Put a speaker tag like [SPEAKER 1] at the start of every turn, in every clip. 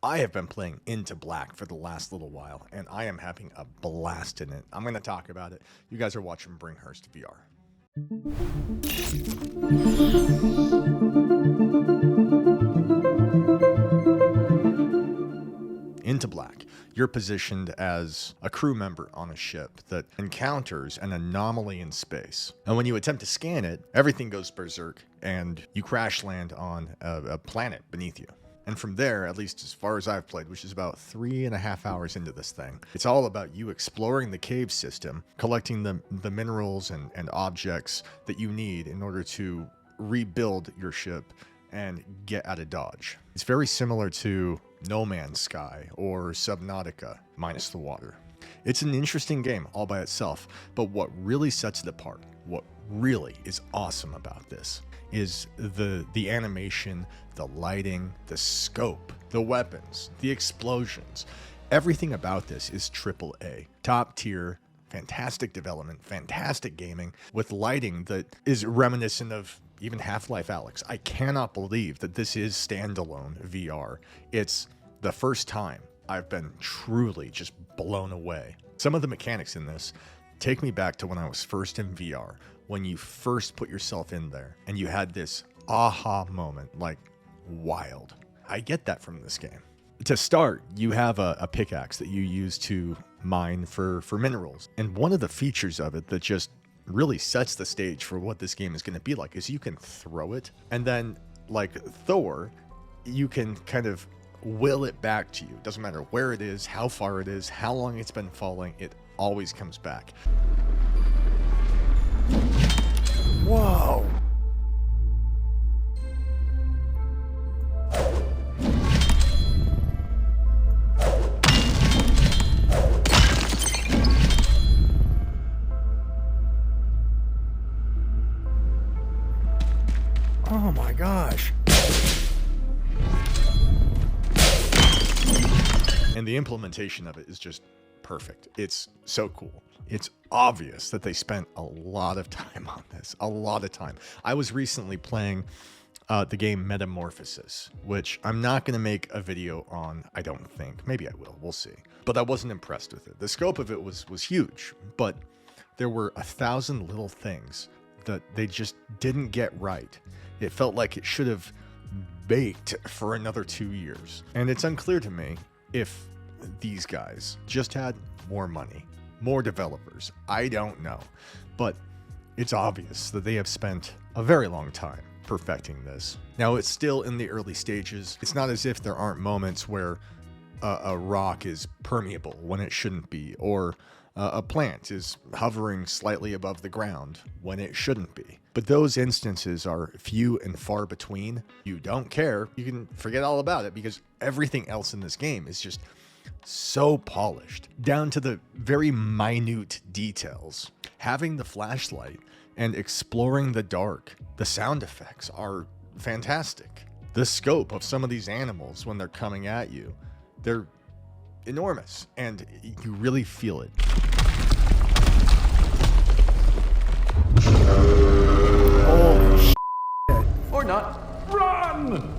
[SPEAKER 1] I have been playing Into Black for the last little while, and I am having a blast in it. I'm going to talk about it. You guys are watching Bringhurst VR. Into Black, you're positioned as a crew member on a ship that encounters an anomaly in space. And when you attempt to scan it, everything goes berserk and you crash land on a planet beneath you. And from there, at least as far as I've played, which is about 3.5 hours into this thing, it's all about you exploring the cave system, collecting the minerals and objects that you need in order to rebuild your ship and get out of Dodge. It's very similar to No Man's Sky or Subnautica, minus the water. It's an interesting game all by itself, but what really sets it apart, what really is awesome about this, is the animation, the lighting, the scope, the weapons, the explosions. Everything about this is AAA, top tier, fantastic development, fantastic gaming, with lighting that is reminiscent of even Half-Life Alyx. I cannot believe that this is standalone VR. It's the first time I've been truly just blown away. Some of the mechanics in this take me back to when I was first in VR, when you first put yourself in there and you had this aha moment, like wild. I get that from this game. To start, you have a pickaxe that you use to mine for minerals. And one of the features of it that just really sets the stage for what this game is going to be like is you can throw it, and then like Thor, you can kind of will it back to you. It doesn't matter where it is, how far it is, how long it's been falling, it always comes back. Whoa. Oh my gosh. And the implementation of it is just perfect. It's so cool. It's obvious that they spent a lot of time on this, a lot of time. I was recently playing the game Metamorphosis, which I'm not going to make a video on, I don't think. Maybe I will, we'll see. But I wasn't impressed with it. The scope of it was huge, but there were 1,000 little things that they just didn't get right. It felt like it should have baked for another 2 years. And it's unclear to me if these guys just had more money, more developers. I don't know. But it's obvious that they have spent a very long time perfecting this. Now, it's still in the early stages. It's not as if there aren't moments where a rock is permeable when it shouldn't be, or a plant is hovering slightly above the ground when it shouldn't be. But those instances are few and far between. You don't care. You can forget all about it because everything else in this game is just so polished, down to the very minute details. Having the flashlight and exploring the dark, the sound effects are fantastic. The scope of some of these animals when they're coming at you, they're enormous, and you really feel it. Holy shit.
[SPEAKER 2] Or not. Run!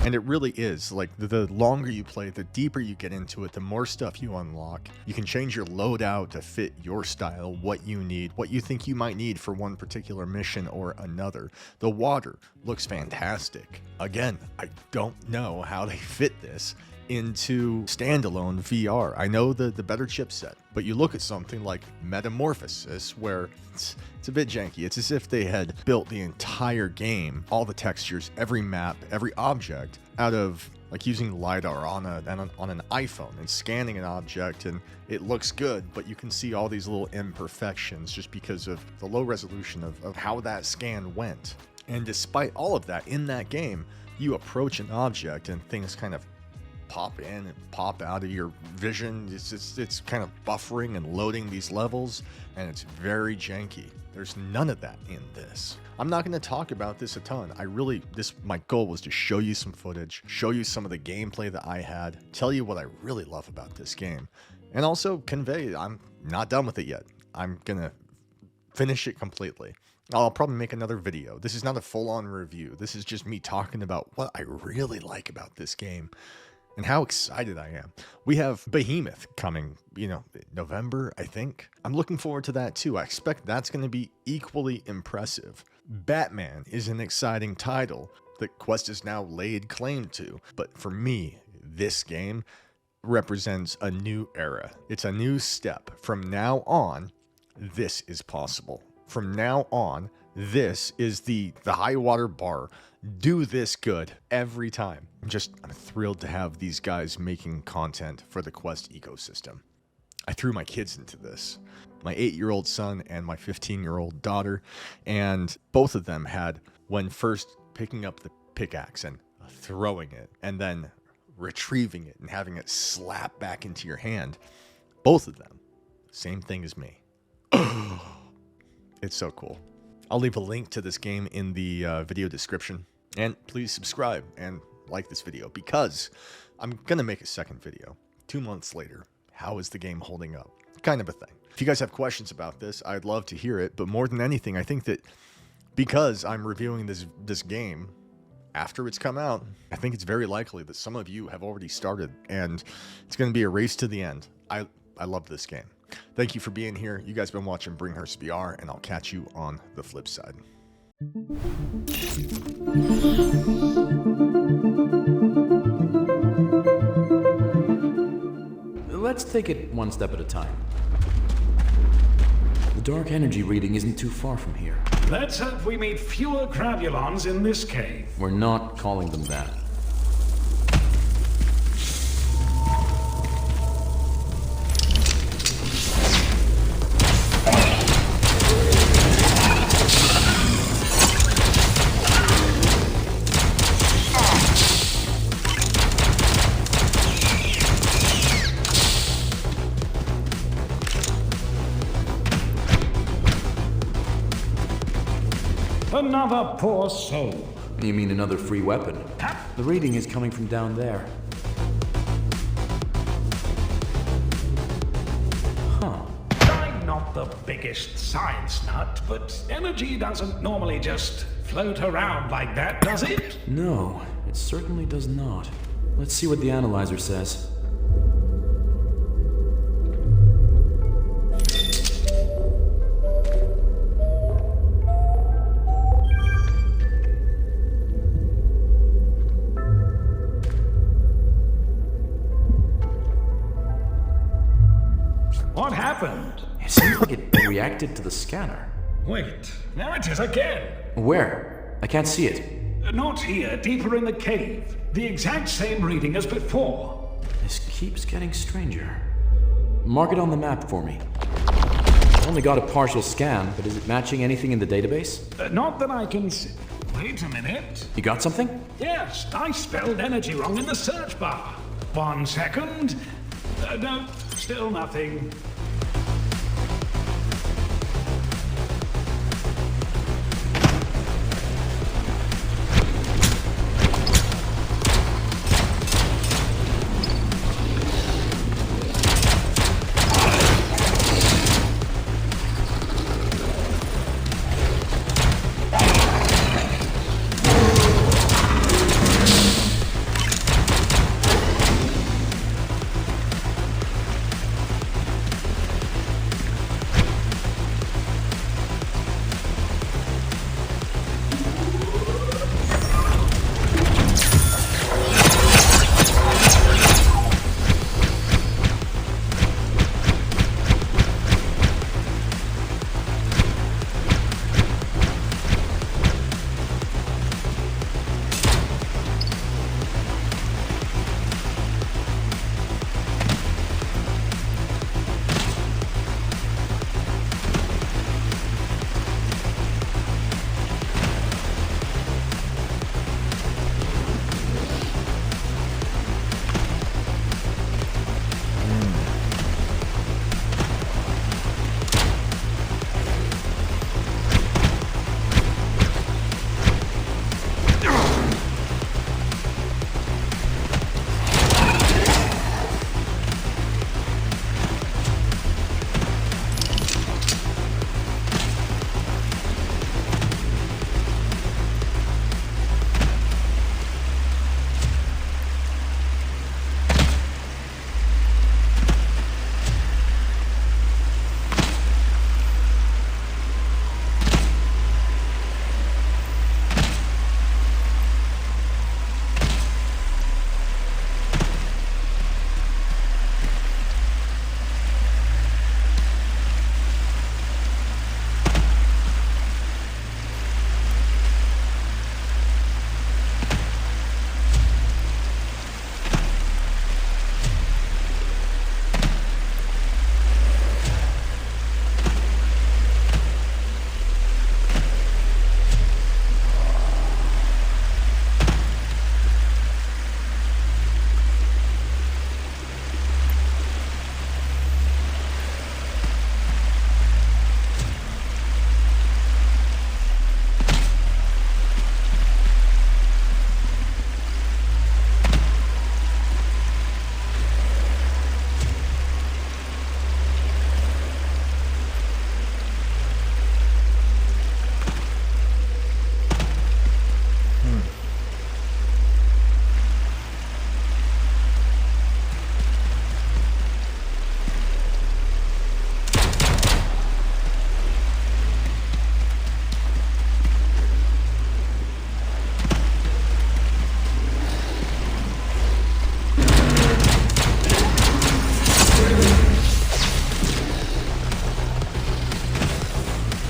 [SPEAKER 1] And it really is, like, the longer you play, the deeper you get into it, the more stuff you unlock. You can change your loadout to fit your style, what you need, what you think you might need for one particular mission or another. The water looks fantastic. Again, I don't know how they fit this into standalone VR. I know the better chipset, but you look at something like Metamorphosis, where it's a bit janky. It's as if they had built the entire game, all the textures, every map, every object, out of like using LiDAR on an iPhone and scanning an object, and it looks good, but you can see all these little imperfections just because of the low resolution of how that scan went. And despite all of that, in that game, you approach an object and things kind of pop in and pop out of your vision. It's kind of buffering and loading these levels, and it's very janky. There's none of that in this. I'm not going to talk about this a ton. My goal was to show you some footage, show you some of the gameplay that I had, tell you what I really love about this game, and also convey I'm not done with it yet. I'm going to finish it completely. I'll probably make another video. This is not a full-on review. This is just me talking about what I really like about this game and how excited I am. We have Behemoth coming, November, I think. I'm looking forward to that too. I expect that's going to be equally impressive. Batman is an exciting title that Quest has now laid claim to. But for me, this game represents a new era. It's a new step. From now on, this is possible. From now on, this is the high water bar. Do this good every time. I'm thrilled to have these guys making content for the Quest ecosystem. I threw my kids into this, my 8-year-old son and my 15-year-old daughter, and both of them had, when first picking up the pickaxe and throwing it, and then retrieving it and having it slap back into your hand, both of them, same thing as me. It's so cool. I'll leave a link to this game in the video description. And please subscribe and like this video, because I'm going to make a second video 2 months later. How is the game holding up? Kind of a thing. If you guys have questions about this, I'd love to hear it. But more than anything, I think that because I'm reviewing this game after it's come out, I think it's very likely that some of you have already started, and it's going to be a race to the end. I love this game. Thank you for being here. You guys have been watching Bringhurst BR, and I'll catch you on the flip side.
[SPEAKER 2] Let's take it one step at a time. The dark energy reading isn't too far from here.
[SPEAKER 3] Let's hope we meet fewer Crabulons in this cave.
[SPEAKER 2] We're not calling them that.
[SPEAKER 3] Another poor soul.
[SPEAKER 2] You mean another free weapon? The reading is coming from down there. Huh.
[SPEAKER 3] I'm not the biggest science nut, but energy doesn't normally just float around like that, does it?
[SPEAKER 2] No, it certainly does not. Let's see what the analyzer says.
[SPEAKER 3] What happened?
[SPEAKER 2] It seems like it reacted to the scanner.
[SPEAKER 3] Wait, there it is again.
[SPEAKER 2] Where? I can't see it.
[SPEAKER 3] Not here, deeper in the cave. The exact same reading as before.
[SPEAKER 2] This keeps getting stranger. Mark it on the map for me. Only got a partial scan, but is it matching anything in the database?
[SPEAKER 3] Not that I can see. Wait a minute.
[SPEAKER 2] You got something?
[SPEAKER 3] Yes, I spelled energy wrong in the search bar. 1 second. No, still nothing.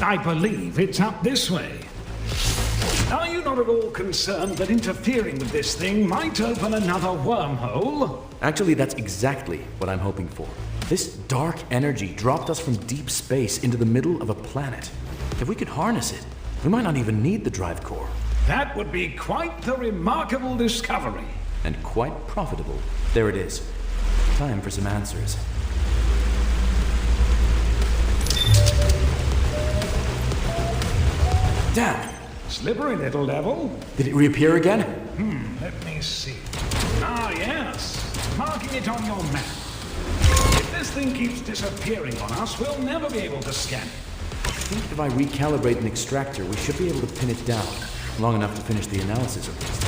[SPEAKER 3] I believe it's up this way. Are you not at all concerned that interfering with this thing might open another wormhole?
[SPEAKER 2] Actually, that's exactly what I'm hoping for. This dark energy dropped us from deep space into the middle of a planet. If we could harness it, we might not even need the drive core.
[SPEAKER 3] That would be quite the remarkable discovery.
[SPEAKER 2] And quite profitable. There it is. Time for some answers. Damn!
[SPEAKER 3] Slippery little devil.
[SPEAKER 2] Did it reappear again?
[SPEAKER 3] Let me see. Ah, yes. Marking it on your map. If this thing keeps disappearing on us, we'll never be able to scan it.
[SPEAKER 2] I think if I recalibrate an extractor, we should be able to pin it down. Long enough to finish the analysis at least.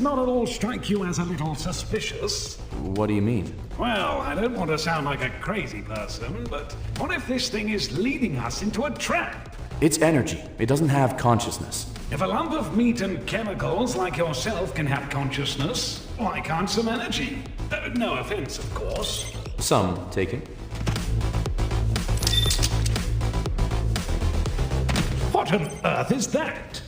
[SPEAKER 3] Not at all strike you as a little suspicious?
[SPEAKER 2] What do you mean?
[SPEAKER 3] Well, I don't want to sound like a crazy person, but what if this thing is leading us into a trap?
[SPEAKER 2] It's energy. It doesn't have consciousness.
[SPEAKER 3] If a lump of meat and chemicals like yourself can have consciousness, why can't some energy? No offense, of course.
[SPEAKER 2] Some taken.
[SPEAKER 3] What on earth is that?